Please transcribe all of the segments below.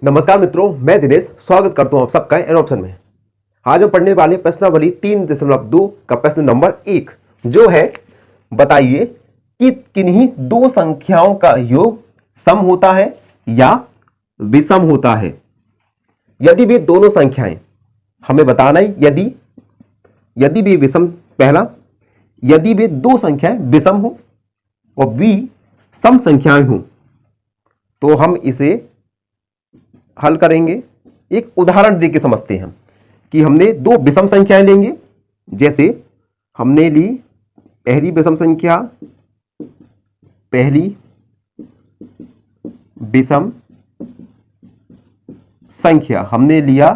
नमस्कार मित्रों, मैं दिनेश स्वागत करता हूं आप सबका एन ऑप्शन में। आज हम पढ़ने वाले प्रश्नावली 3.2 का प्रश्न नंबर 1 जो है, बताइए कि किन्हीं दो संख्याओं का योग सम होता है या विषम होता है। यदि वे दोनों संख्याएं, हमें बताना है यदि वे विषम, पहला यदि वे दो संख्याएं विषम हो और बी सम संख्याएं हो तो हम इसे हल करेंगे। एक उदाहरण देके समझते हैं हम कि हमने दो विषम संख्याएं लेंगे। जैसे हमने ली पहली विषम संख्या हमने लिया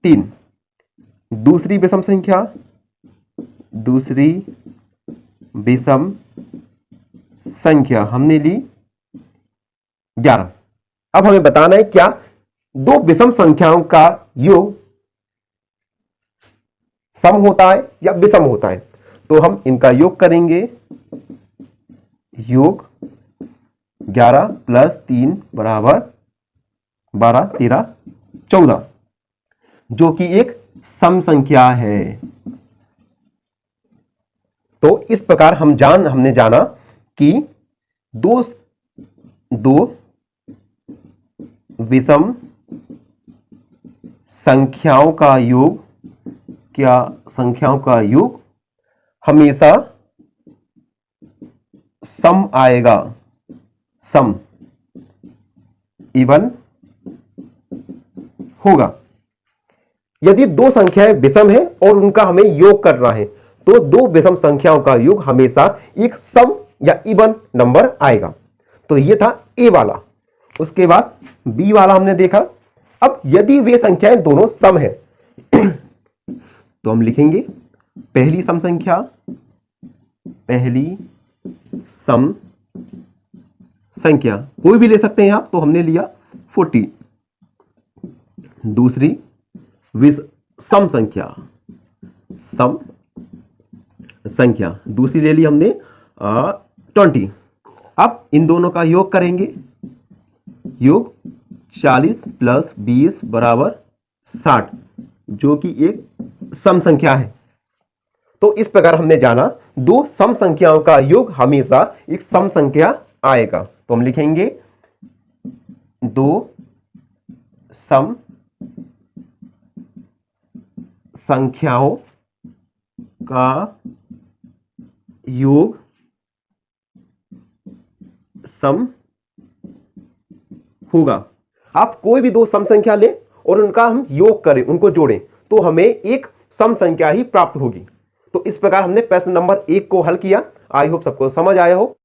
3, दूसरी विषम संख्या हमने ली 11। अब हमें बताना है क्या दो विषम संख्याओं का योग सम होता है या विषम होता है। तो हम इनका योग करेंगे। योग 11 + 3 = 12, 13, 14 जो कि एक सम संख्या है। तो इस प्रकार हमने जाना कि दो विषम संख्याओं का योग हमेशा सम आएगा, सम इवन होगा। यदि दो संख्याएं विषम है और उनका हमें योग करना है तो दो विषम संख्याओं का योग हमेशा एक सम या इवन नंबर आएगा। तो यह था ए वाला। उसके बाद बी वाला हमने देखा। अब यदि वे संख्याएं दोनों सम है तो हम लिखेंगे पहली सम संख्या कोई भी ले सकते हैं आप, तो हमने लिया 40। दूसरी सम संख्या दूसरी ले ली हमने 20। अब इन दोनों का योग करेंगे। योग 40 + 20 = 60 जो कि एक सम संख्या है। तो इस प्रकार हमने जाना दो सम संख्याओं का योग हमेशा एक सम संख्या आएगा। तो हम लिखेंगे दो सम संख्याओं का योग सम होगा। आप कोई भी दो सम संख्या ले और उनका हम योग करें, उनको जोड़ें तो हमें एक सम संख्या ही प्राप्त होगी। तो इस प्रकार हमने प्रश्न नंबर 1 को हल किया। आई होप सबको समझ आया हो।